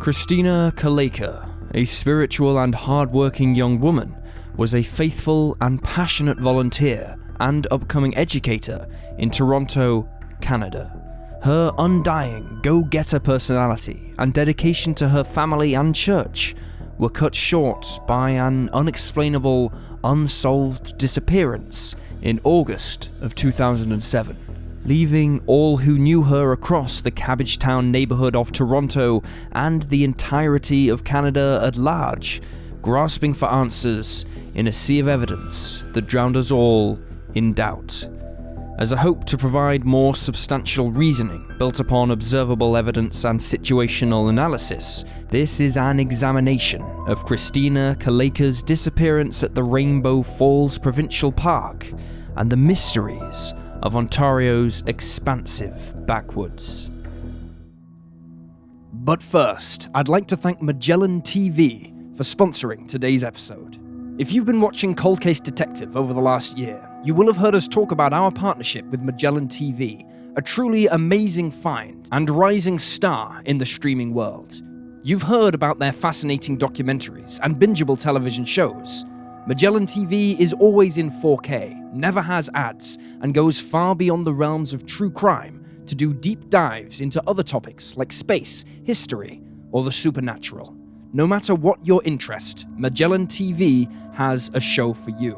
Christina Calayca, a spiritual and hardworking young woman, was a faithful and passionate volunteer and upcoming educator in Toronto, Canada. Her undying, go-getter personality and dedication to her family and church were cut short by an unexplainable, unsolved disappearance in August of 2007. Leaving all who knew her across the Cabbagetown neighbourhood of Toronto and the entirety of Canada at large, grasping for answers in a sea of evidence that drowned us all in doubt. As a hope to provide more substantial reasoning built upon observable evidence and situational analysis, this is an examination of Christina Calayca's disappearance at the Rainbow Falls Provincial Park and the mysteries of Ontario's expansive backwoods. But first, I'd like to thank Magellan TV for sponsoring today's episode. If you've been watching Cold Case Detective over the last year, you will have heard us talk about our partnership with Magellan TV, a truly amazing find and rising star in the streaming world. You've heard about their fascinating documentaries and bingeable television shows. Magellan TV is always in 4K, never has ads, and goes far beyond the realms of true crime to do deep dives into other topics like space, history, or the supernatural. No matter what your interest, Magellan TV has a show for you.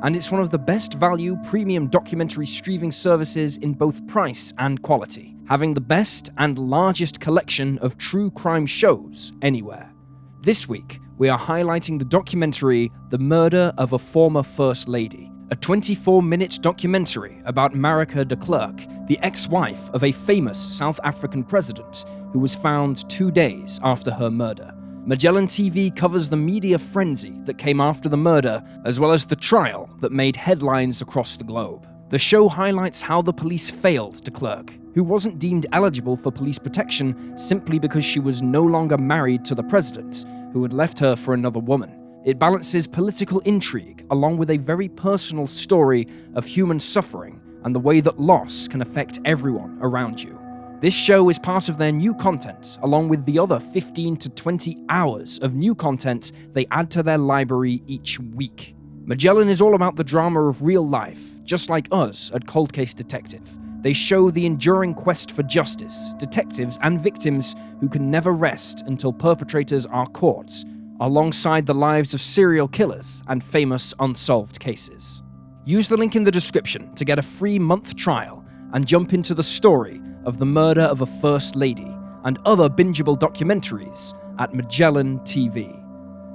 And it's one of the best value premium documentary streaming services in both price and quality, having the best and largest collection of true crime shows anywhere. This week, we are highlighting the documentary The Murder of a Former First Lady, a 24-minute documentary about Marika de Klerk, the ex-wife of a famous South African president who was found 2 days after her murder. Magellan TV covers the media frenzy that came after the murder, as well as the trial that made headlines across the globe. The show highlights how the police failed de Klerk, who wasn't deemed eligible for police protection simply because she was no longer married to the president, who had left her for another woman. It balances political intrigue along with a very personal story of human suffering and the way that loss can affect everyone around you. This show is part of their new content, along with the other 15 to 20 hours of new content they add to their library each week. Magellan is all about the drama of real life, just like us at Cold Case Detective. They show the enduring quest for justice, detectives and victims who can never rest until perpetrators are caught, alongside the lives of serial killers and famous unsolved cases. Use the link in the description to get a free month trial and jump into the story of the murder of a First Lady and other bingeable documentaries at Magellan TV.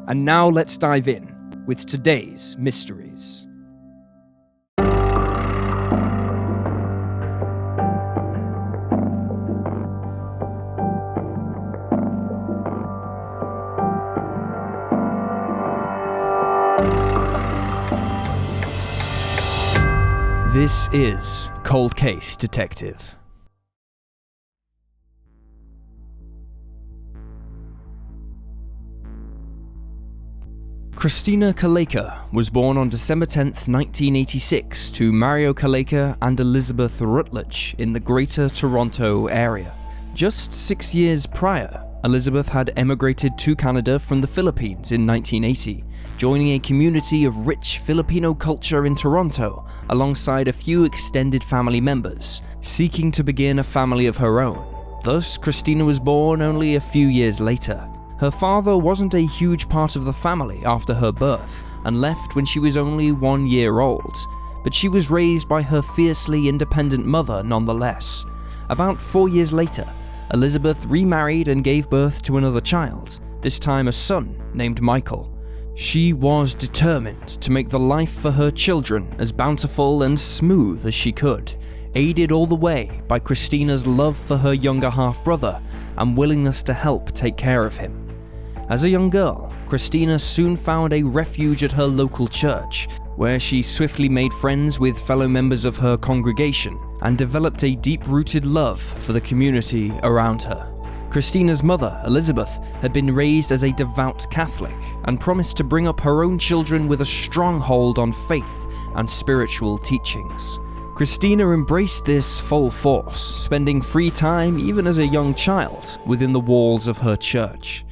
And now let's dive in with today's mysteries. This is Cold Case Detective. Christina Calayca was born on December 10, 1986 to Mario Calayca and Elizabeth Rutledge in the Greater Toronto area. Just 6 years prior, Elizabeth had emigrated to Canada from the Philippines in 1980, joining a community of rich Filipino culture in Toronto alongside a few extended family members, seeking to begin a family of her own. Thus, Christina was born only a few years later. Her father wasn't a huge part of the family after her birth and left when she was only 1 year old, but she was raised by her fiercely independent mother nonetheless. About 4 years later, Elizabeth remarried and gave birth to another child, this time a son named Michael. She was determined to make the life for her children as bountiful and smooth as she could, aided all the way by Christina's love for her younger half-brother and willingness to help take care of him. As a young girl, Christina soon found a refuge at her local church, where she swiftly made friends with fellow members of her congregation and developed a deep-rooted love for the community around her. Christina's mother, Elizabeth, had been raised as a devout Catholic and promised to bring up her own children with a strong hold on faith and spiritual teachings. Christina embraced this full force, spending free time even as a young child within the walls of her church.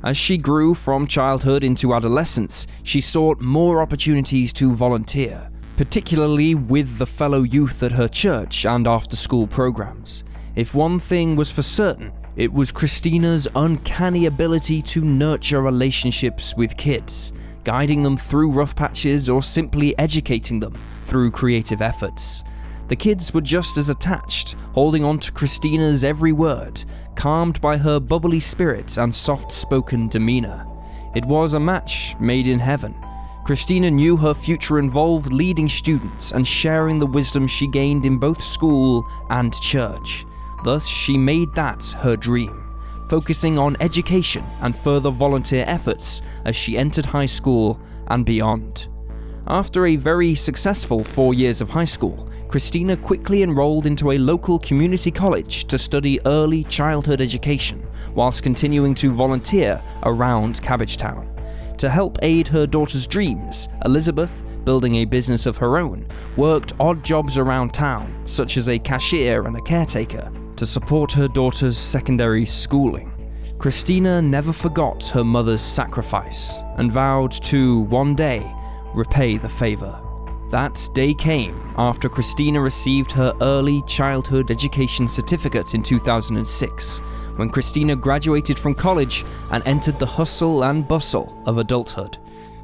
As she grew from childhood into adolescence, she sought more opportunities to volunteer, particularly with the fellow youth at her church and after-school programs. If one thing was for certain, it was Christina's uncanny ability to nurture relationships with kids, guiding them through rough patches or simply educating them through creative efforts. The kids were just as attached, holding on to Christina's every word, calmed by her bubbly spirit and soft-spoken demeanor. It was a match made in heaven. Christina knew her future involved leading students and sharing the wisdom she gained in both school and church. Thus, she made that her dream, focusing on education and further volunteer efforts as she entered high school and beyond. After a very successful 4 years of high school, Christina quickly enrolled into a local community college to study early childhood education, whilst continuing to volunteer around Cabbagetown. To help aid her daughter's dreams, Elizabeth, building a business of her own, worked odd jobs around town, such as a cashier and a caretaker, to support her daughter's secondary schooling. Christina never forgot her mother's sacrifice and vowed to, one day, repay the favor. That day came after Christina received her early childhood education certificate in 2006, when Christina graduated from college and entered the hustle and bustle of adulthood.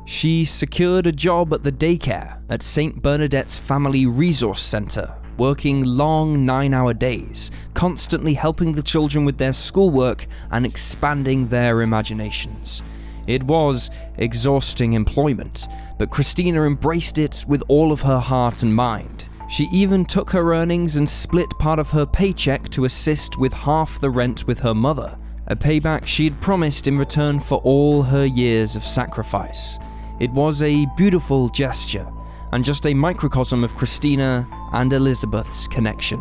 She secured a job at the daycare at St. Bernadette's Family Resource Center, working long 9-hour days, constantly helping the children with their schoolwork and expanding their imaginations. It was exhausting employment, but Christina embraced it with all of her heart and mind. She even took her earnings and split part of her paycheck to assist with half the rent with her mother, a payback she'd promised in return for all her years of sacrifice. It was a beautiful gesture, and just a microcosm of Christina and Elizabeth's connection.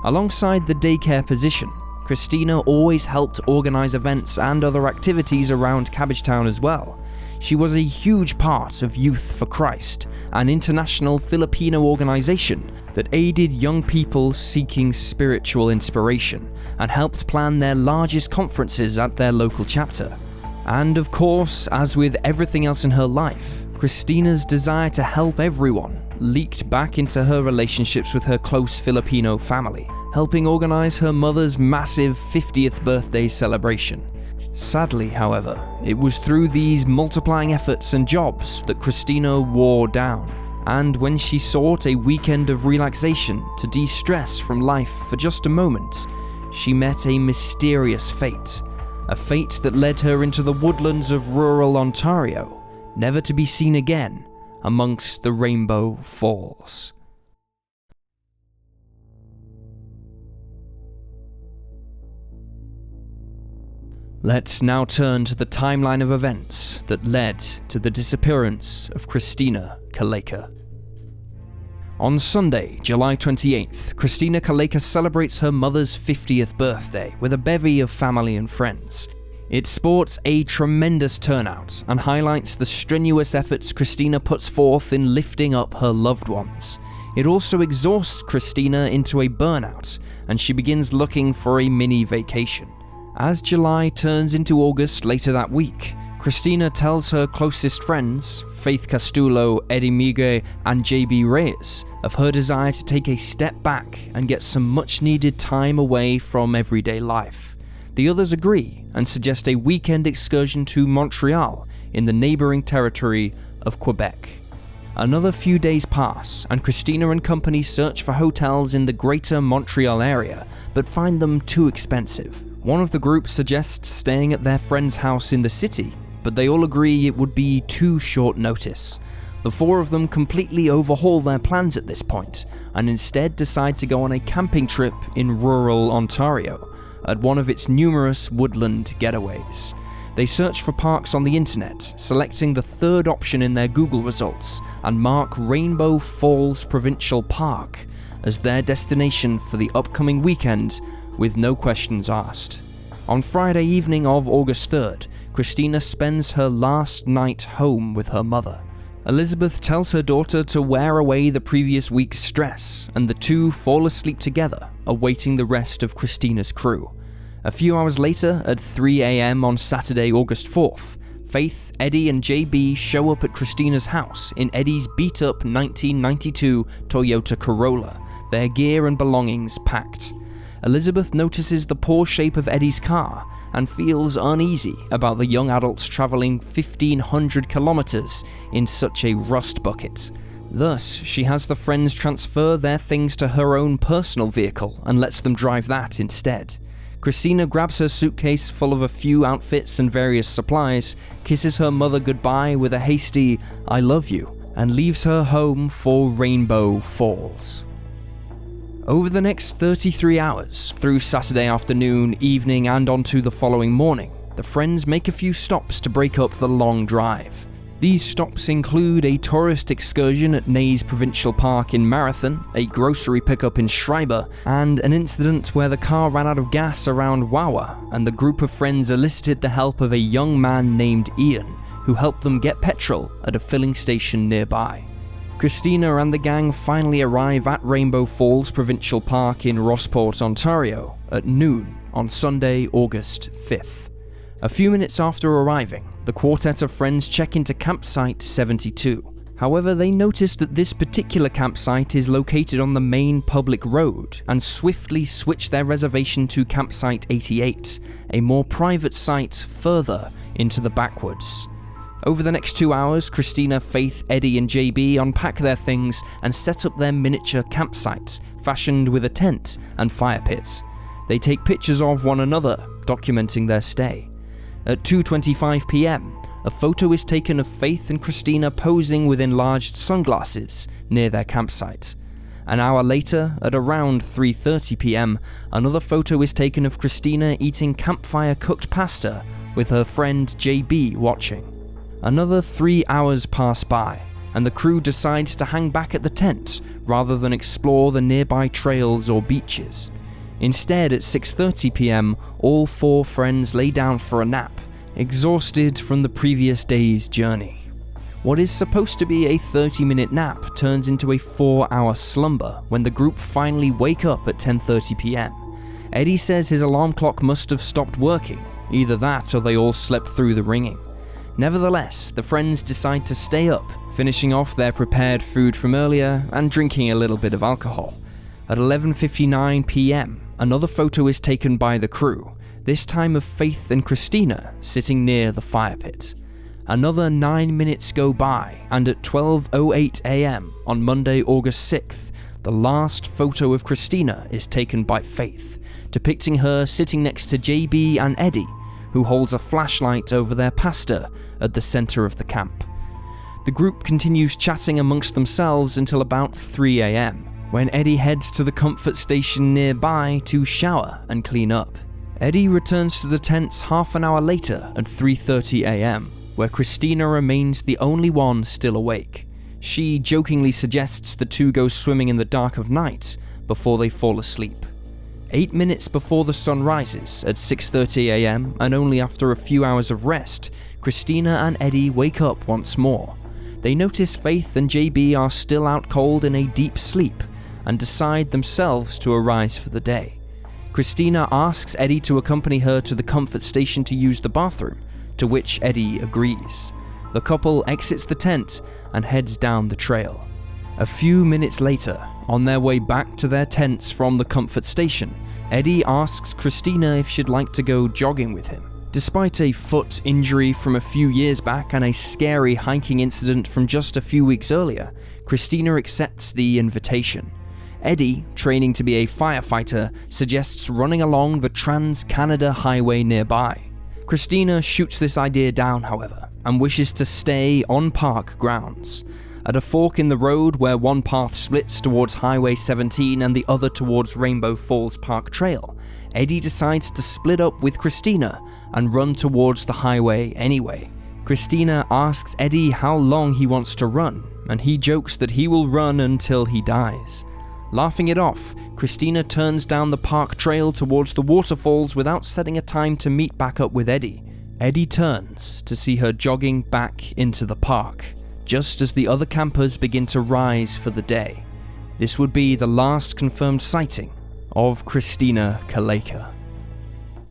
Alongside the daycare position, Christina always helped organize events and other activities around Cabbagetown as well. She was a huge part of Youth for Christ, an international Filipino organization that aided young people seeking spiritual inspiration and helped plan their largest conferences at their local chapter. And of course, as with everything else in her life, Christina's desire to help everyone leaked back into her relationships with her close Filipino family, helping organize her mother's massive 50th birthday celebration. Sadly, however, it was through these multiplying efforts and jobs that Christina wore down, and when she sought a weekend of relaxation to de-stress from life for just a moment, she met a mysterious fate, a fate that led her into the woodlands of rural Ontario, never to be seen again amongst the Rainbow Falls. Let's now turn to the timeline of events that led to the disappearance of Christina Calayca. On Sunday, July 28th, Christina Calayca celebrates her mother's 50th birthday with a bevy of family and friends. It sports a tremendous turnout and highlights the strenuous efforts Christina puts forth in lifting up her loved ones. It also exhausts Christina into a burnout, and she begins looking for a mini vacation. As July turns into August later that week, Christina tells her closest friends, Faith Castulo, Eddie Miguel, and JB Reyes, of her desire to take a step back and get some much-needed time away from everyday life. The others agree and suggest a weekend excursion to Montreal in the neighboring territory of Quebec. Another few days pass, and Christina and company search for hotels in the greater Montreal area, but find them too expensive. One of the group suggests staying at their friend's house in the city, but they all agree it would be too short notice. The four of them completely overhaul their plans at this point, and instead decide to go on a camping trip in rural Ontario, at one of its numerous woodland getaways. They search for parks on the internet, selecting the third option in their Google results, and mark Rainbow Falls Provincial Park as their destination for the upcoming weekend, with no questions asked. On Friday evening of August 3rd, Christina spends her last night home with her mother. Elizabeth tells her daughter to wear away the previous week's stress, and the two fall asleep together, awaiting the rest of Christina's crew. A few hours later, at 3 a.m. on Saturday, August 4th, Faith, Eddie, and JB show up at Christina's house in Eddie's beat-up 1992 Toyota Corolla, their gear and belongings packed. Elizabeth notices the poor shape of Eddie's car and feels uneasy about the young adults traveling 1,500 kilometers in such a rust bucket. Thus, she has the friends transfer their things to her own personal vehicle and lets them drive that instead. Christina grabs her suitcase full of a few outfits and various supplies, kisses her mother goodbye with a hasty "I love you," and leaves her home for Rainbow Falls. Over the next 33 hours, through Saturday afternoon, evening, and onto the following morning, the friends make a few stops to break up the long drive. These stops include a tourist excursion at Nays Provincial Park in Marathon, a grocery pickup in Schreiber, and an incident where the car ran out of gas around Wawa, and the group of friends elicited the help of a young man named Ian, who helped them get petrol at a filling station nearby. Christina and the gang finally arrive at Rainbow Falls Provincial Park in Rossport, Ontario, at noon on Sunday, August 5th. A few minutes after arriving, the quartet of friends check into campsite 72. However, they notice that this particular campsite is located on the main public road and swiftly switch their reservation to campsite 88, a more private site further into the backwoods. Over the next 2 hours, Christina, Faith, Eddie, and JB unpack their things and set up their miniature campsite, fashioned with a tent and fire pit. They take pictures of one another, documenting their stay. At 2:25 p.m., a photo is taken of Faith and Christina posing with enlarged sunglasses near their campsite. An hour later, at around 3:30 p.m., another photo is taken of Christina eating campfire cooked pasta with her friend JB watching. Another 3 hours pass by, and the crew decides to hang back at the tent rather than explore the nearby trails or beaches. Instead, at 6:30 p.m., all four friends lay down for a nap, exhausted from the previous day's journey. What is supposed to be a 30-minute nap turns into a 4-hour slumber when the group finally wake up at 10:30 p.m. Eddie says his alarm clock must have stopped working, either that or they all slept through the ringing. Nevertheless, the friends decide to stay up, finishing off their prepared food from earlier and drinking a little bit of alcohol. At 11:59 p.m., another photo is taken by the crew, this time of Faith and Christina sitting near the fire pit. Another 9 minutes go by, and at 12:08 a.m. on Monday, August 6th, the last photo of Christina is taken by Faith, depicting her sitting next to JB and Eddie, who holds a flashlight over their pasta at the center of the camp. The group continues chatting amongst themselves until about 3 a.m., when Eddie heads to the comfort station nearby to shower and clean up. Eddie returns to the tents half an hour later at 3:30 a.m., where Christina remains the only one still awake. She jokingly suggests the two go swimming in the dark of night before they fall asleep. 8 minutes before the sun rises, at 6:30 a.m., and only after a few hours of rest, Christina and Eddie wake up once more. They notice Faith and JB are still out cold in a deep sleep, and decide themselves to arise for the day. Christina asks Eddie to accompany her to the comfort station to use the bathroom, to which Eddie agrees. The couple exits the tent and heads down the trail. A few minutes later, on their way back to their tents from the comfort station, Eddie asks Christina if she'd like to go jogging with him. Despite a foot injury from a few years back and a scary hiking incident from just a few weeks earlier, Christina accepts the invitation. Eddie, training to be a firefighter, suggests running along the Trans-Canada Highway nearby. Christina shoots this idea down, however, and wishes to stay on park grounds. At a fork in the road where one path splits towards Highway 17 and the other towards Rainbow Falls Park Trail, Eddie decides to split up with Christina and run towards the highway anyway. Christina asks Eddie how long he wants to run, and he jokes that he will run until he dies. Laughing it off, Christina turns down the park trail towards the waterfalls without setting a time to meet back up with Eddie. Eddie turns to see her jogging back into the park, just as the other campers begin to rise for the day. This would be the last confirmed sighting of Christina Calayca.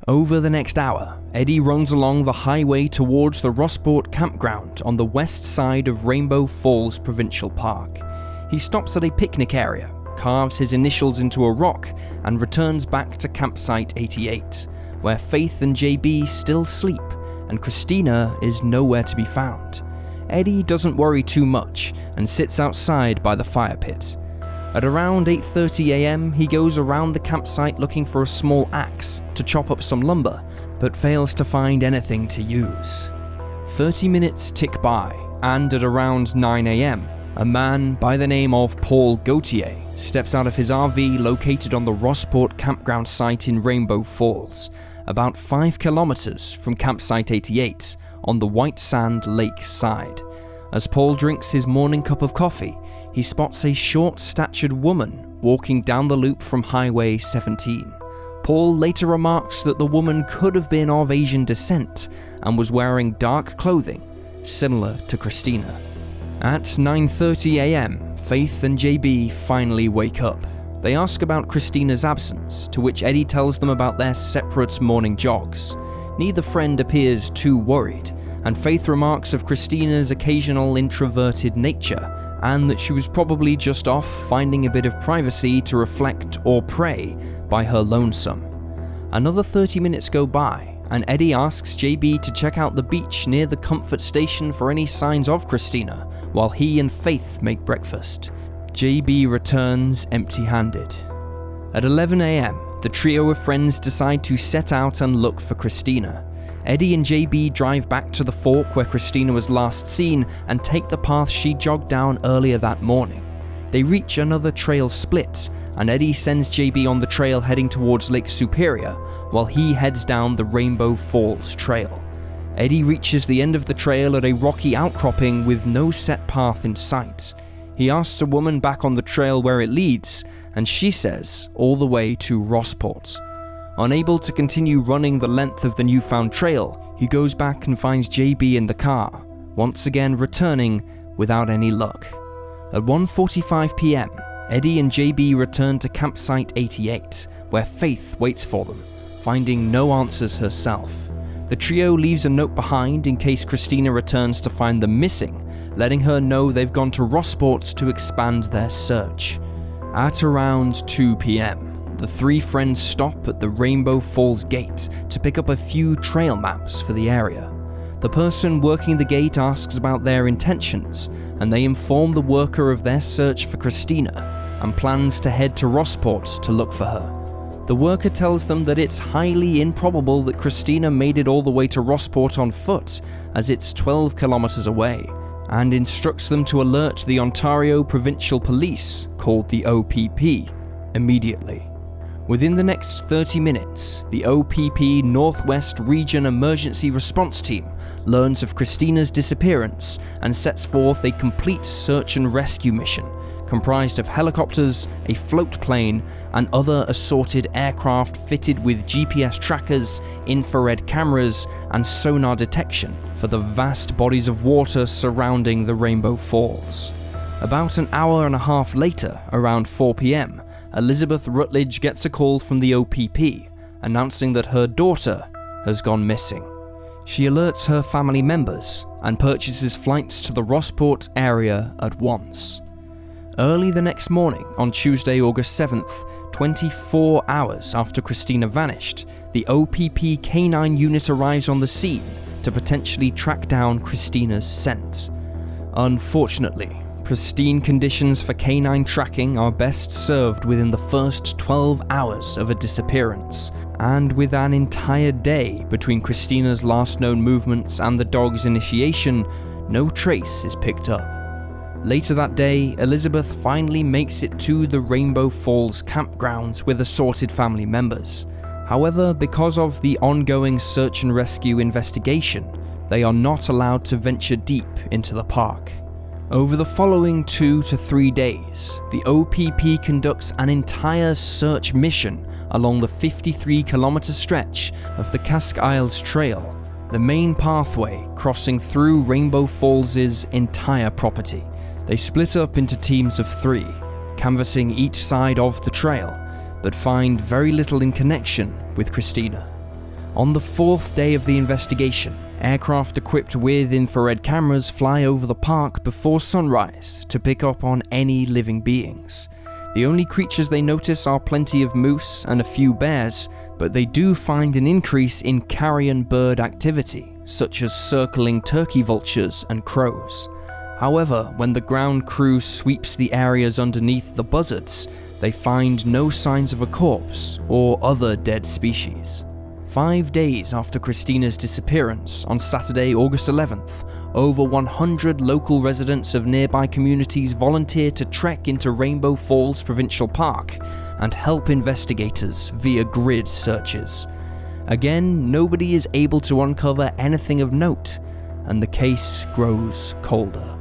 Over the next hour, Eddie runs along the highway towards the Rossport campground on the west side of Rainbow Falls Provincial Park. He stops at a picnic area, carves his initials into a rock, and returns back to campsite 88, where Faith and JB still sleep, and Christina is nowhere to be found. Eddie doesn't worry too much and sits outside by the fire pit. At around 8:30 AM, he goes around the campsite looking for a small axe to chop up some lumber, but fails to find anything to use. 30 minutes tick by, and at around 9 AM, a man by the name of Paul Gauthier steps out of his RV located on the Rossport campground site in Rainbow Falls, about 5 kilometers from campsite 88 on the White Sand Lake side. As Paul drinks his morning cup of coffee, he spots a short-statured woman walking down the loop from Highway 17. Paul later remarks that the woman could have been of Asian descent and was wearing dark clothing, similar to Christina. At 9:30 AM, Faith and JB finally wake up. They ask about Christina's absence, to which Eddie tells them about their separate morning jogs. Neither friend appears too worried, and Faith remarks of Christina's occasional introverted nature, and that she was probably just off finding a bit of privacy to reflect or pray by her lonesome. Another 30 minutes go by, and Eddie asks JB to check out the beach near the comfort station for any signs of Christina, while he and Faith make breakfast. JB returns empty-handed. At 11 AM, the trio of friends decide to set out and look for Christina. Eddie and JB drive back to the fork where Christina was last seen and take the path she jogged down earlier that morning. They reach another trail split, and Eddie sends JB on the trail heading towards Lake Superior, while he heads down the Rainbow Falls Trail. Eddie reaches the end of the trail at a rocky outcropping with no set path in sight. He asks a woman back on the trail where it leads, and she says all the way to Rossport. Unable to continue running the length of the newfound trail, he goes back and finds JB in the car, once again returning without any luck. At 1:45 PM, Eddie and JB return to campsite 88, where Faith waits for them, finding no answers herself. The trio leaves a note behind in case Christina returns to find them missing, letting her know they've gone to Rossport to expand their search. At around 2 PM, the three friends stop at the Rainbow Falls gate to pick up a few trail maps for the area. The person working the gate asks about their intentions, and they inform the worker of their search for Christina and plans to head to Rossport to look for her. The worker tells them that it's highly improbable that Christina made it all the way to Rossport on foot, as it's 12 kilometers away, and instructs them to alert the Ontario Provincial Police, called the OPP, immediately. Within the next 30 minutes, the OPP Northwest Region Emergency Response Team learns of Christina's disappearance and sets forth a complete search and rescue mission, comprised of helicopters, a float plane, and other assorted aircraft fitted with GPS trackers, infrared cameras, and sonar detection for the vast bodies of water surrounding the Rainbow Falls. About an hour and a half later, around 4 PM, Elizabeth Rutledge gets a call from the OPP, announcing that her daughter has gone missing. She alerts her family members and purchases flights to the Rossport area at once. Early the next morning, on Tuesday, August 7th, 24 hours after Christina vanished, the OPP K9 unit arrives on the scene to potentially track down Christina's scent. Unfortunately, pristine conditions for canine tracking are best served within the first 12 hours of a disappearance, and with an entire day between Christina's last known movements and the dog's initiation, no trace is picked up. Later that day, Elizabeth finally makes it to the Rainbow Falls campgrounds with assorted family members. However, because of the ongoing search and rescue investigation, they are not allowed to venture deep into the park. Over the following 2 to 3 days, the OPP conducts an entire search mission along the 53-kilometer stretch of the Casque Isles Trail, the main pathway crossing through Rainbow Falls' entire property. They split up into teams of 3, canvassing each side of the trail, but find very little in connection with Christina. On the 4th day of the investigation, aircraft equipped with infrared cameras fly over the park before sunrise to pick up on any living beings. The only creatures they notice are plenty of moose and a few bears, but they do find an increase in carrion bird activity, such as circling turkey vultures and crows. However, when the ground crew sweeps the areas underneath the buzzards, they find no signs of a corpse or other dead species. 5 days after Christina's disappearance, on Saturday, August 11th, over 100 local residents of nearby communities volunteer to trek into Rainbow Falls Provincial Park and help investigators via grid searches. Again, nobody is able to uncover anything of note, and the case grows colder.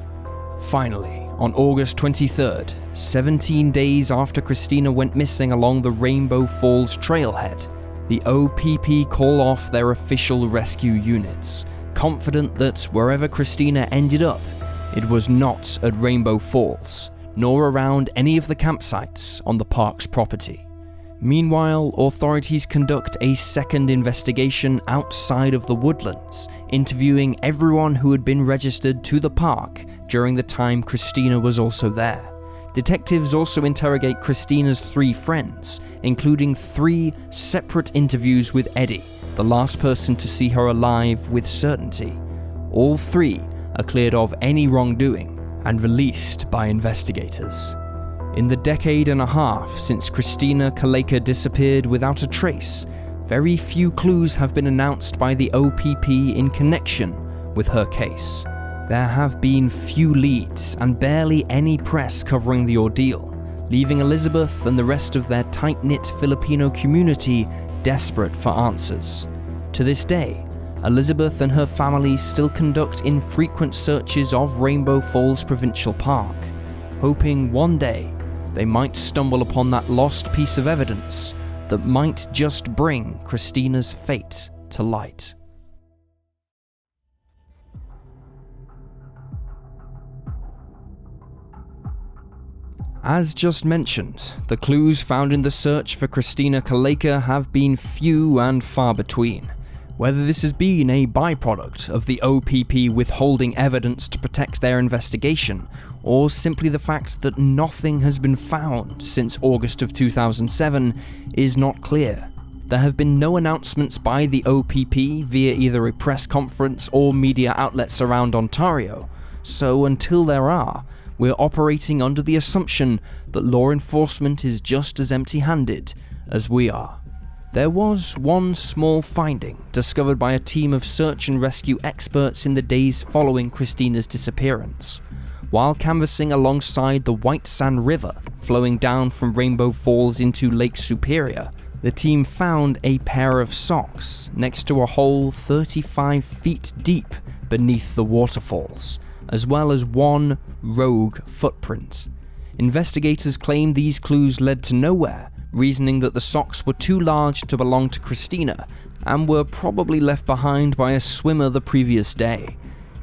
Finally, on August 23rd, 17 days after Christina went missing along the Rainbow Falls trailhead, the OPP call off their official rescue units, confident that wherever Christina ended up, it was not at Rainbow Falls, nor around any of the campsites on the park's property. Meanwhile, authorities conduct a second investigation outside of the woodlands, interviewing everyone who had been registered to the park during the time Christina was also there. Detectives also interrogate Christina's 3 friends, including 3 separate interviews with Eddie, the last person to see her alive with certainty. All 3 are cleared of any wrongdoing and released by investigators. In the decade and a half since Christina Calayca disappeared without a trace, very few clues have been announced by the OPP in connection with her case. There have been few leads and barely any press covering the ordeal, leaving Elizabeth and the rest of their tight-knit Filipino community desperate for answers. To this day, Elizabeth and her family still conduct infrequent searches of Rainbow Falls Provincial Park, hoping one day they might stumble upon that lost piece of evidence that might just bring Christina's fate to light. As just mentioned, the clues found in the search for Christina Calayca have been few and far between. Whether this has been a byproduct of the OPP withholding evidence to protect their investigation, or simply the fact that nothing has been found since August of 2007, is not clear. There have been no announcements by the OPP via either a press conference or media outlets around Ontario, so until there are, we're operating under the assumption that law enforcement is just as empty-handed as we are. There was one small finding discovered by a team of search and rescue experts in the days following Christina's disappearance. While canvassing alongside the White Sand River flowing down from Rainbow Falls into Lake Superior, the team found a pair of socks next to a hole 35 feet deep beneath the waterfalls, as well as one rogue footprint. Investigators claim these clues led to nowhere, reasoning that the socks were too large to belong to Christina and were probably left behind by a swimmer the previous day.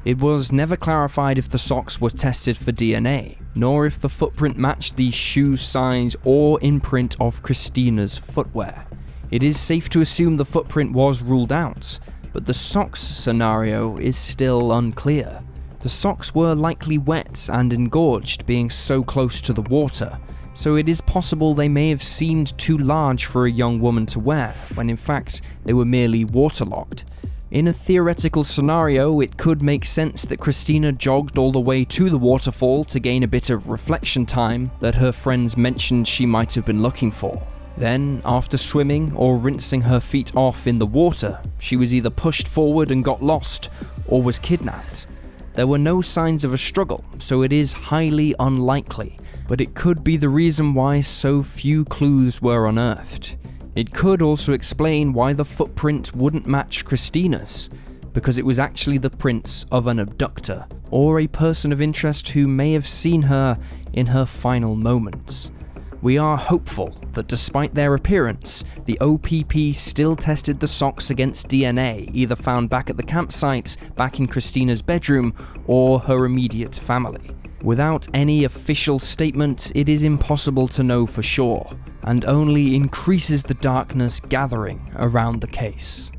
It was never clarified if the socks were tested for DNA, nor if the footprint matched the shoe size or imprint of Christina's footwear. It is safe to assume the footprint was ruled out, but the socks scenario is still unclear. The socks were likely wet and engorged, being so close to the water, so it is possible they may have seemed too large for a young woman to wear, when in fact they were merely waterlogged. In a theoretical scenario, it could make sense that Christina jogged all the way to the waterfall to gain a bit of reflection time that her friends mentioned she might have been looking for. Then, after swimming or rinsing her feet off in the water, she was either pushed forward and got lost, or was kidnapped. There were no signs of a struggle, so it is highly unlikely, but it could be the reason why so few clues were unearthed. It could also explain why the footprint wouldn't match Christina's, because it was actually the prints of an abductor, or a person of interest who may have seen her in her final moments. We are hopeful that despite their appearance, the OPP still tested the socks against DNA either found back at the campsite, back in Christina's bedroom, or her immediate family. Without any official statement, it is impossible to know for sure, and only increases the darkness gathering around the case.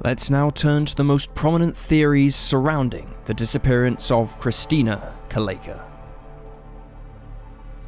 Let's now turn to the most prominent theories surrounding the disappearance of Christina Calayca.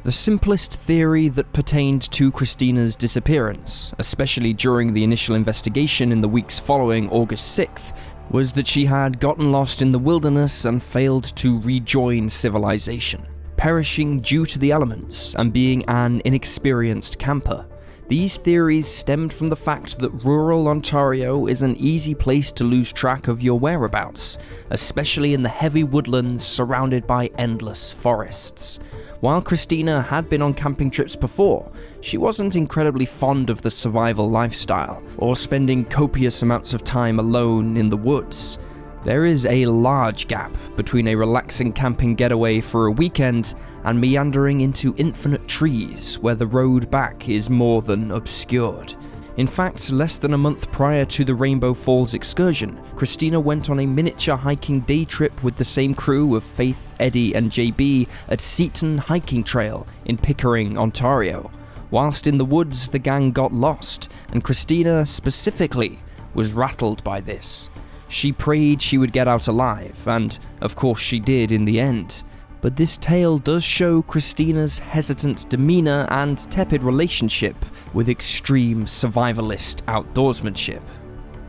The simplest theory that pertained to Christina's disappearance, especially during the initial investigation in the weeks following August 6th, was that she had gotten lost in the wilderness and failed to rejoin civilization, perishing due to the elements and being an inexperienced camper. These theories stemmed from the fact that rural Ontario is an easy place to lose track of your whereabouts, especially in the heavy woodlands surrounded by endless forests. While Christina had been on camping trips before, she wasn't incredibly fond of the survival lifestyle, or spending copious amounts of time alone in the woods. There is a large gap between a relaxing camping getaway for a weekend and meandering into infinite trees where the road back is more than obscured. In fact, less than a month prior to the Rainbow Falls excursion, Christina went on a miniature hiking day trip with the same crew of Faith, Eddie and JB at Seaton Hiking Trail in Pickering, Ontario. Whilst in the woods, the gang got lost, and Christina specifically was rattled by this. She prayed she would get out alive, and of course she did in the end. But this tale does show Christina's hesitant demeanor and tepid relationship with extreme survivalist outdoorsmanship.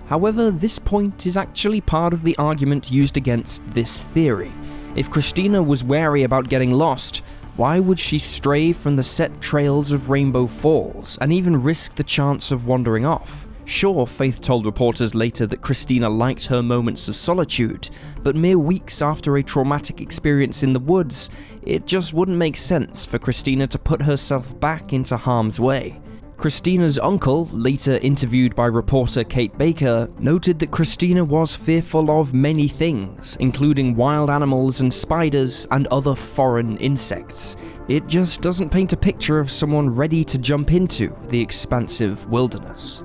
However, this point is actually part of the argument used against this theory. If Christina was wary about getting lost, why would she stray from the set trails of Rainbow Falls and even risk the chance of wandering off? Sure, Faith told reporters later that Christina liked her moments of solitude, but mere weeks after a traumatic experience in the woods, it just wouldn't make sense for Christina to put herself back into harm's way. Christina's uncle, later interviewed by reporter Kate Baker, noted that Christina was fearful of many things, including wild animals and spiders and other foreign insects. It just doesn't paint a picture of someone ready to jump into the expansive wilderness.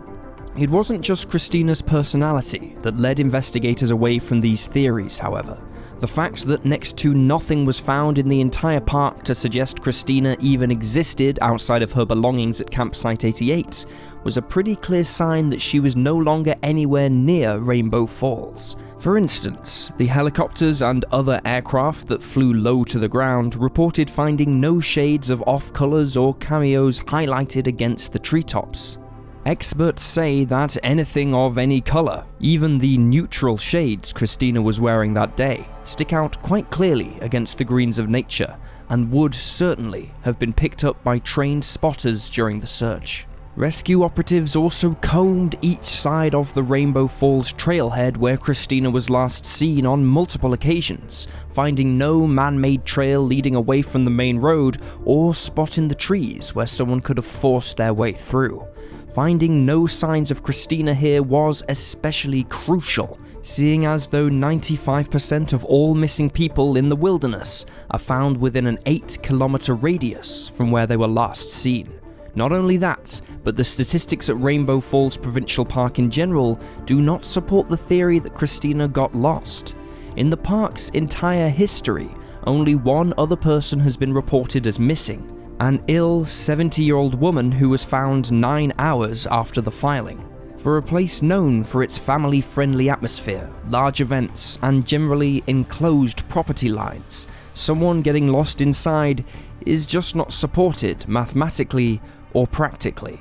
It wasn't just Christina's personality that led investigators away from these theories, however. The fact that next to nothing was found in the entire park to suggest Christina even existed outside of her belongings at Campsite 88 was a pretty clear sign that she was no longer anywhere near Rainbow Falls. For instance, the helicopters and other aircraft that flew low to the ground reported finding no shades of off-colors or cameos highlighted against the treetops. Experts say that anything of any color, even the neutral shades Christina was wearing that day, stick out quite clearly against the greens of nature, and would certainly have been picked up by trained spotters during the search. Rescue operatives also combed each side of the Rainbow Falls trailhead where Christina was last seen on multiple occasions, finding no man-made trail leading away from the main road or spot in the trees where someone could have forced their way through. Finding no signs of Christina here was especially crucial, seeing as though 95% of all missing people in the wilderness are found within an 8-kilometer radius from where they were last seen. Not only that, but the statistics at Rainbow Falls Provincial Park in general do not support the theory that Christina got lost. In the park's entire history, only one other person has been reported as missing, an ill 70-year-old woman who was found 9 hours after the filing. For a place known for its family-friendly atmosphere, large events, and generally enclosed property lines, someone getting lost inside is just not supported mathematically or practically.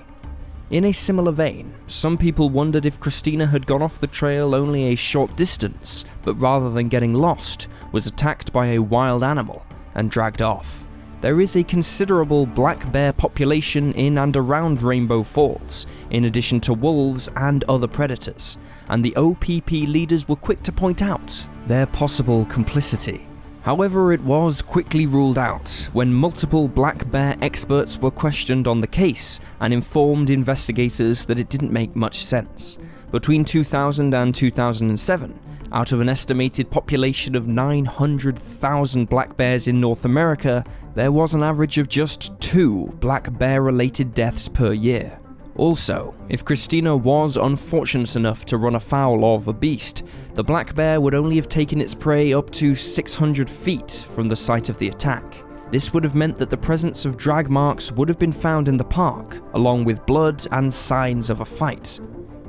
In a similar vein, some people wondered if Christina had gone off the trail only a short distance, but rather than getting lost, was attacked by a wild animal and dragged off. There is a considerable black bear population in and around Rainbow Falls, in addition to wolves and other predators, and the OPP leaders were quick to point out their possible complicity. However, it was quickly ruled out when multiple black bear experts were questioned on the case and informed investigators that it didn't make much sense. Between 2000 and 2007, out of an estimated population of 900,000 black bears in North America, there was an average of just 2 black bear-related deaths per year. Also, if Christina was unfortunate enough to run afoul of a beast, the black bear would only have taken its prey up to 600 feet from the site of the attack. This would have meant that the presence of drag marks would have been found in the park, along with blood and signs of a fight.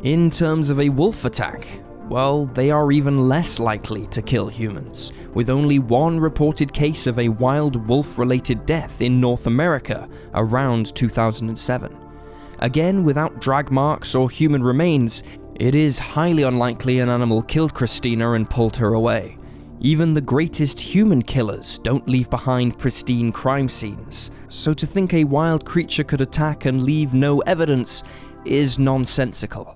In terms of a wolf attack, well, they are even less likely to kill humans, with only one reported case of a wild wolf-related death in North America around 2007. Again, without drag marks or human remains, it is highly unlikely an animal killed Christina and pulled her away. Even the greatest human killers don't leave behind pristine crime scenes, so to think a wild creature could attack and leave no evidence is nonsensical.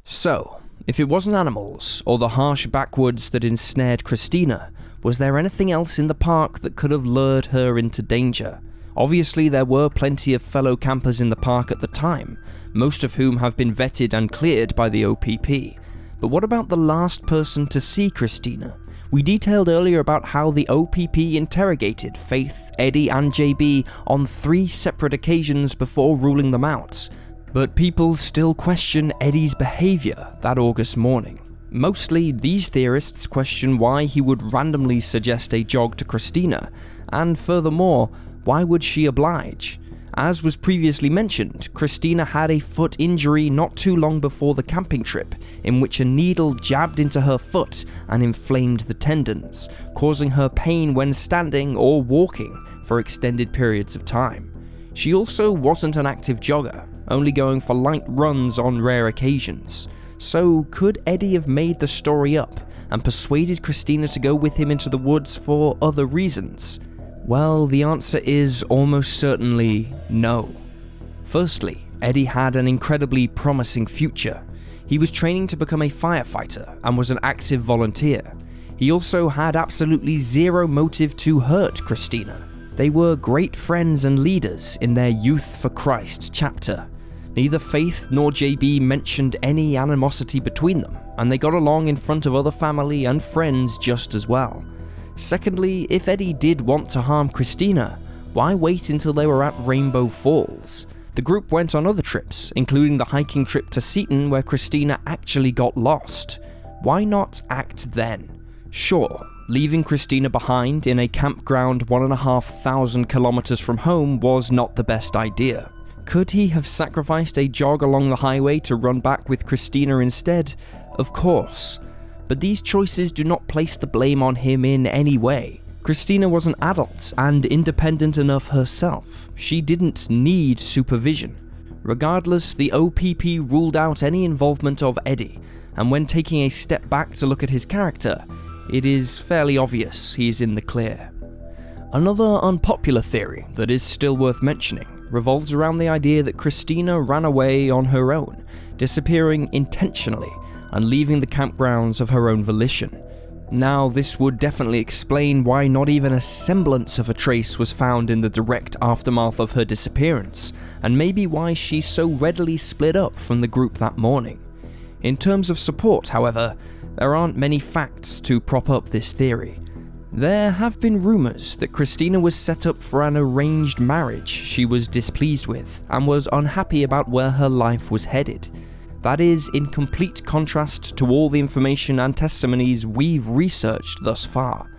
So, if it wasn't animals or the harsh backwoods that ensnared Christina, was there anything else in the park that could have lured her into danger? Obviously, there were plenty of fellow campers in the park at the time, most of whom have been vetted and cleared by the OPP. But what about the last person to see Christina? We detailed earlier about how the OPP interrogated Faith, Eddie, and JB on 3 separate occasions before ruling them out. But people still question Eddie's behavior that August morning. Mostly, these theorists question why he would randomly suggest a jog to Christina, and furthermore, why would she oblige? As was previously mentioned, Christina had a foot injury not too long before the camping trip, in which a needle jabbed into her foot and inflamed the tendons, causing her pain when standing or walking for extended periods of time. She also wasn't an active jogger, only going for light runs on rare occasions. So could Eddie have made the story up and persuaded Christina to go with him into the woods for other reasons? Well, the answer is almost certainly no. Firstly, Eddie had an incredibly promising future. He was training to become a firefighter and was an active volunteer. He also had absolutely zero motive to hurt Christina. They were great friends and leaders in their Youth for Christ chapter. Neither Faith nor JB mentioned any animosity between them, and they got along in front of other family and friends just as well. Secondly, if Eddie did want to harm Christina, why wait until they were at Rainbow Falls? The group went on other trips, including the hiking trip to Seaton where Christina actually got lost. Why not act then? Sure, leaving Christina behind in a campground 1,500 kilometers from home was not the best idea. Could he have sacrificed a jog along the highway to run back with Christina instead? Of course. But these choices do not place the blame on him in any way. Christina was an adult and independent enough herself. She didn't need supervision. Regardless, the OPP ruled out any involvement of Eddie, and when taking a step back to look at his character, it is fairly obvious he's in the clear. Another unpopular theory that is still worth mentioning revolves around the idea that Christina ran away on her own, disappearing intentionally and leaving the campgrounds of her own volition. Now, this would definitely explain why not even a semblance of a trace was found in the direct aftermath of her disappearance, and maybe why she so readily split up from the group that morning. In terms of support, however, there aren't many facts to prop up this theory. There have been rumors that Christina was set up for an arranged marriage she was displeased with and was unhappy about where her life was headed. That is in complete contrast to all the information and testimonies we've researched thus far.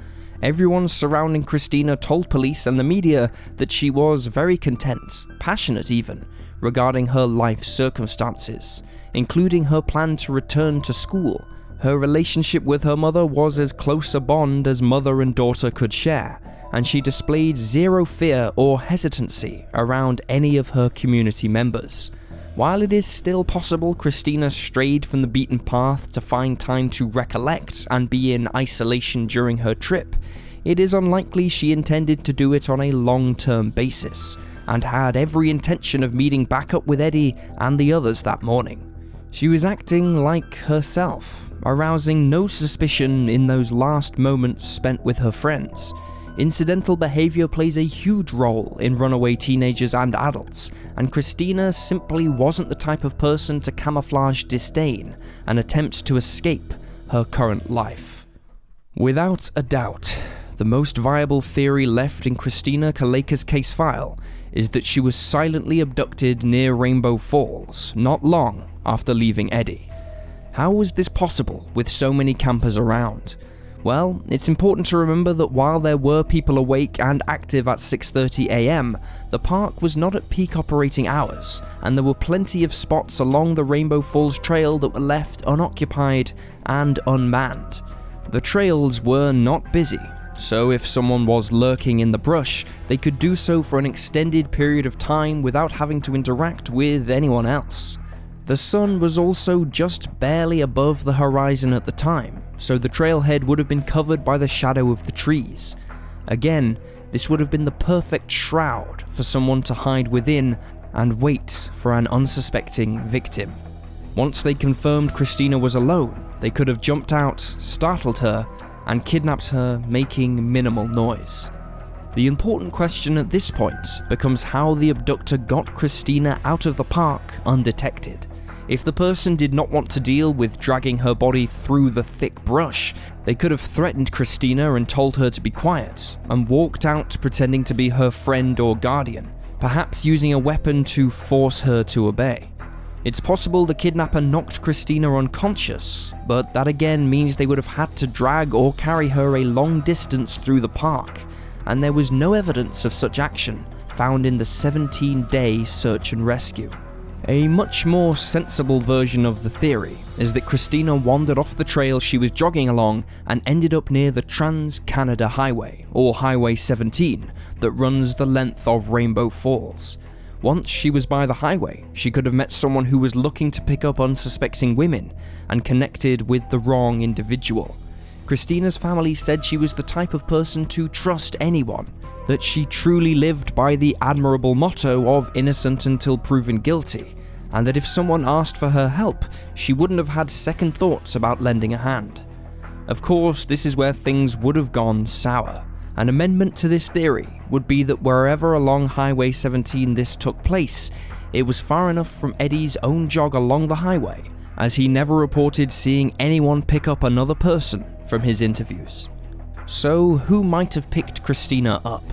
Everyone surrounding Christina told police and the media that she was very content, passionate even, regarding her life circumstances, including her plan to return to school. Her relationship with her mother was as close a bond as mother and daughter could share, and she displayed zero fear or hesitancy around any of her community members. While it is still possible Christina strayed from the beaten path to find time to recollect and be in isolation during her trip, it is unlikely she intended to do it on a long-term basis, and had every intention of meeting back up with Eddie and the others that morning. She was acting like herself, arousing no suspicion in those last moments spent with her friends. Incidental behavior plays a huge role in runaway teenagers and adults, and Christina simply wasn't the type of person to camouflage disdain and attempt to escape her current life. Without a doubt, the most viable theory left in Christina Calayca's case file is that she was silently abducted near Rainbow Falls not long after leaving Eddie. How was this possible with so many campers around? Well, it's important to remember that while there were people awake and active at 6:30 AM, the park was not at peak operating hours, and there were plenty of spots along the Rainbow Falls Trail that were left unoccupied and unmanned. The trails were not busy, so if someone was lurking in the brush, they could do so for an extended period of time without having to interact with anyone else. The sun was also just barely above the horizon at the time, so the trailhead would have been covered by the shadow of the trees. Again, this would have been the perfect shroud for someone to hide within and wait for an unsuspecting victim. Once they confirmed Christina was alone, they could have jumped out, startled her, and kidnapped her, making minimal noise. The important question at this point becomes how the abductor got Christina out of the park undetected. If the person did not want to deal with dragging her body through the thick brush, they could have threatened Christina and told her to be quiet, and walked out pretending to be her friend or guardian, perhaps using a weapon to force her to obey. It's possible the kidnapper knocked Christina unconscious, but that again means they would have had to drag or carry her a long distance through the park, and there was no evidence of such action found in the 17-day search and rescue. A much more sensible version of the theory is that Christina wandered off the trail she was jogging along and ended up near the Trans-Canada Highway, or Highway 17, that runs the length of Rainbow Falls. Once she was by the highway, she could have met someone who was looking to pick up unsuspecting women and connected with the wrong individual. Christina's family said she was the type of person to trust anyone, that she truly lived by the admirable motto of innocent until proven guilty, and that if someone asked for her help, she wouldn't have had second thoughts about lending a hand. Of course, this is where things would have gone sour. An amendment to this theory would be that wherever along Highway 17 this took place, it was far enough from Eddie's own jog along the highway, as he never reported seeing anyone pick up another person from his interviews. So, who might have picked Christina up?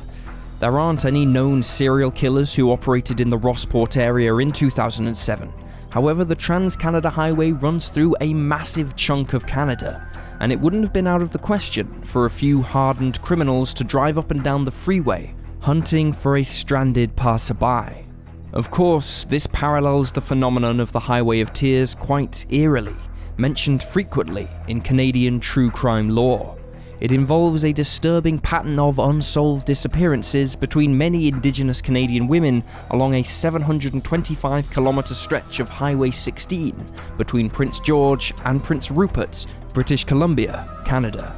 There aren't any known serial killers who operated in the Rossport area in 2007. However, the Trans-Canada Highway runs through a massive chunk of Canada, and it wouldn't have been out of the question for a few hardened criminals to drive up and down the freeway, hunting for a stranded passerby. Of course, this parallels the phenomenon of the Highway of Tears quite eerily, mentioned frequently in Canadian true crime lore. It involves a disturbing pattern of unsolved disappearances between many Indigenous Canadian women along a 725-kilometre stretch of Highway 16 between Prince George and Prince Rupert, British Columbia, Canada.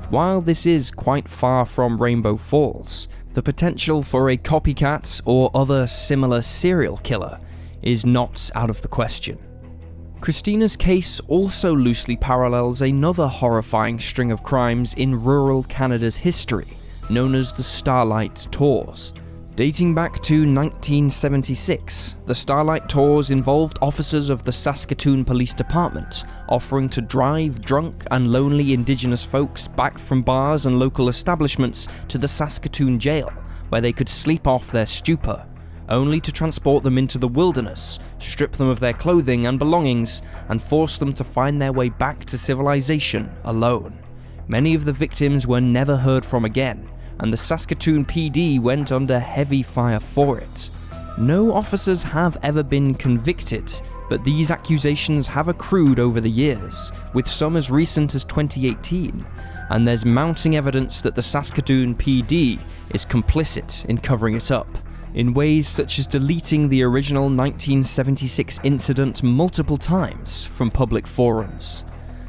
While this is quite far from Rainbow Falls, the potential for a copycat or other similar serial killer is not out of the question. Christina's case also loosely parallels another horrifying string of crimes in rural Canada's history, known as the Starlight Tours. Dating back to 1976, the Starlight Tours involved officers of the Saskatoon Police Department offering to drive drunk and lonely Indigenous folks back from bars and local establishments to the Saskatoon jail, where they could sleep off their stupor, only to transport them into the wilderness, strip them of their clothing and belongings, and force them to find their way back to civilization alone. Many of the victims were never heard from again, and the Saskatoon PD went under heavy fire for it. No officers have ever been convicted, but these accusations have accrued over the years, with some as recent as 2018, and there's mounting evidence that the Saskatoon PD is complicit in covering it up, in ways such as deleting the original 1976 incident multiple times from public forums.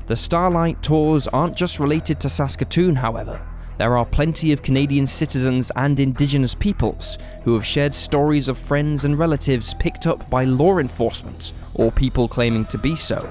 The Starlight Tours aren't just related to Saskatoon, however. There are plenty of Canadian citizens and Indigenous peoples who have shared stories of friends and relatives picked up by law enforcement, or people claiming to be so,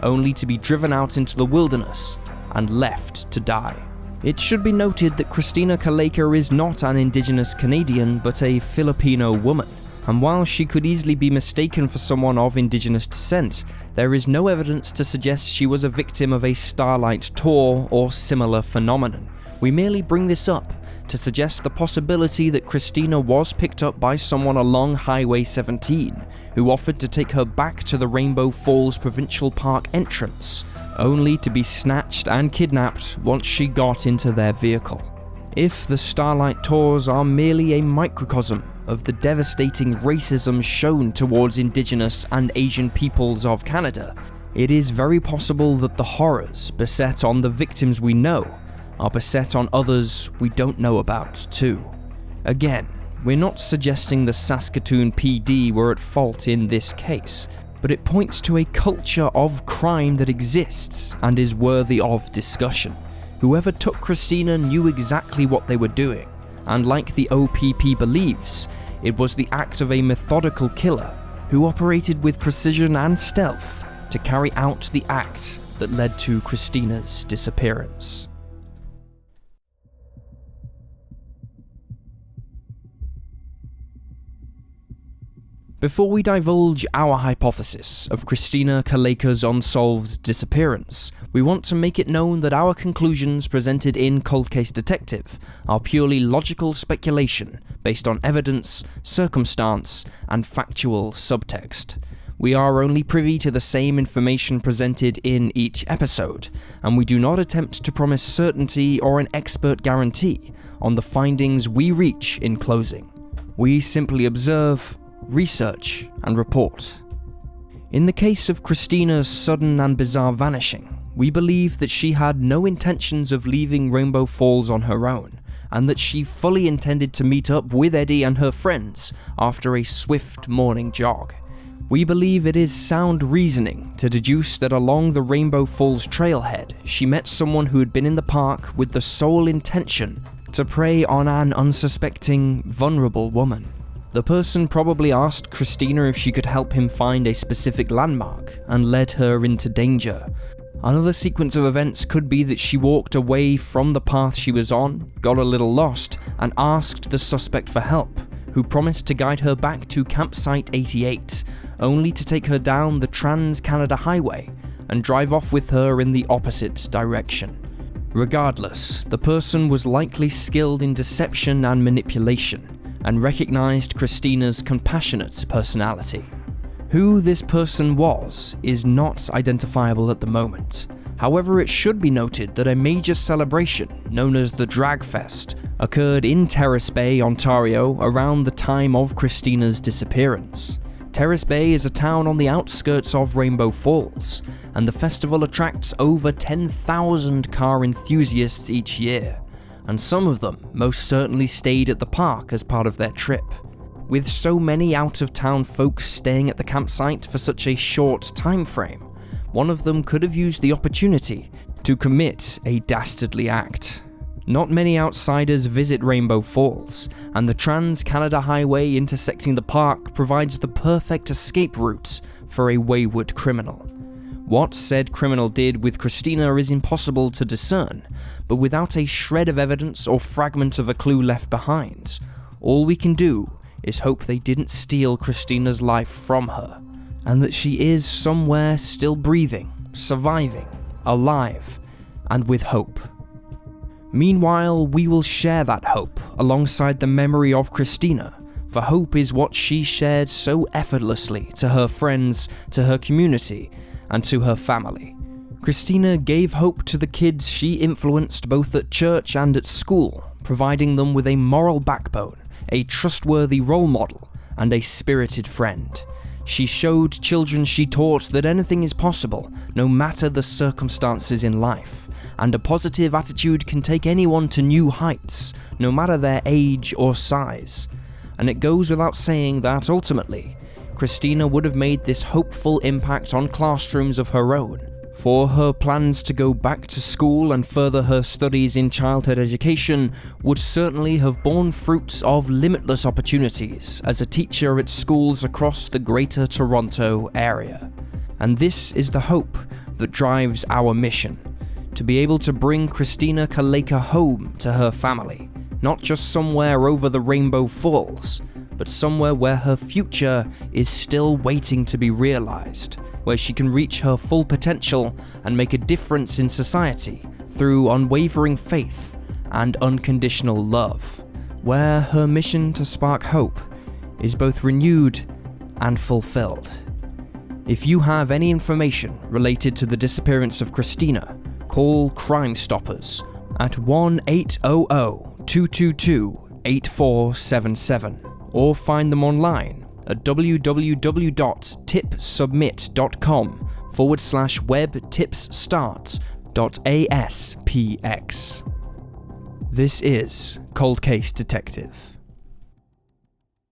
only to be driven out into the wilderness and left to die. It should be noted that Christina Calayca is not an Indigenous Canadian, but a Filipino woman, and while she could easily be mistaken for someone of Indigenous descent, there is no evidence to suggest she was a victim of a starlight tour or similar phenomenon. We merely bring this up to suggest the possibility that Christina was picked up by someone along Highway 17, who offered to take her back to the Rainbow Falls Provincial Park entrance, only to be snatched and kidnapped once she got into their vehicle. If the Starlight Tours are merely a microcosm of the devastating racism shown towards Indigenous and Asian peoples of Canada, it is very possible that the horrors beset on the victims we know are beset on others we don't know about too. Again, we're not suggesting the Saskatoon PD were at fault in this case, but it points to a culture of crime that exists and is worthy of discussion. Whoever took Christina knew exactly what they were doing, and like the OPP believes, it was the act of a methodical killer who operated with precision and stealth to carry out the act that led to Christina's disappearance. Before we divulge our hypothesis of Christina Calayca's unsolved disappearance, we want to make it known that our conclusions presented in Cold Case Detective are purely logical speculation based on evidence, circumstance, and factual subtext. We are only privy to the same information presented in each episode, and we do not attempt to promise certainty or an expert guarantee on the findings we reach in closing. We simply observe, research, and report. In the case of Christina's sudden and bizarre vanishing, we believe that she had no intentions of leaving Rainbow Falls on her own, and that she fully intended to meet up with Eddie and her friends after a swift morning jog. We believe it is sound reasoning to deduce that along the Rainbow Falls trailhead, she met someone who had been in the park with the sole intention to prey on an unsuspecting, vulnerable woman. The person probably asked Christina if she could help him find a specific landmark and led her into danger. Another sequence of events could be that she walked away from the path she was on, got a little lost, and asked the suspect for help, who promised to guide her back to Campsite 88, only to take her down the Trans-Canada Highway and drive off with her in the opposite direction. Regardless, the person was likely skilled in deception and manipulation, and recognized Christina's compassionate personality. Who this person was is not identifiable at the moment. However, it should be noted that a major celebration, known as the Drag Fest, occurred in Terrace Bay, Ontario around the time of Christina's disappearance. Terrace Bay is a town on the outskirts of Rainbow Falls, and the festival attracts over 10,000 car enthusiasts each year, and some of them most certainly stayed at the park as part of their trip. With so many out-of-town folks staying at the campsite for such a short time frame, one of them could have used the opportunity to commit a dastardly act. Not many outsiders visit Rainbow Falls, and the Trans-Canada Highway intersecting the park provides the perfect escape route for a wayward criminal. What said criminal did with Christina is impossible to discern, but without a shred of evidence or fragment of a clue left behind, all we can do is hope they didn't steal Christina's life from her, and that she is somewhere still breathing, surviving, alive, and with hope. Meanwhile, we will share that hope alongside the memory of Christina, for hope is what she shared so effortlessly to her friends, to her community, and to her family. Christina gave hope to the kids she influenced both at church and at school, providing them with a moral backbone, a trustworthy role model, and a spirited friend. She showed children she taught that anything is possible, no matter the circumstances in life, and a positive attitude can take anyone to new heights, no matter their age or size. And it goes without saying that ultimately, Christina would have made this hopeful impact on classrooms of her own, for her plans to go back to school and further her studies in childhood education would certainly have borne fruits of limitless opportunities as a teacher at schools across the Greater Toronto area. And this is the hope that drives our mission, to be able to bring Christina Calayca home to her family, not just somewhere over the Rainbow Falls, but somewhere where her future is still waiting to be realized, where she can reach her full potential and make a difference in society through unwavering faith and unconditional love, where her mission to spark hope is both renewed and fulfilled. If you have any information related to the disappearance of Christina, call Crime Stoppers at 1-800-222-8477 or find them online at www.tipsubmit.com/webtipsstarts.aspx. This is Cold Case Detective.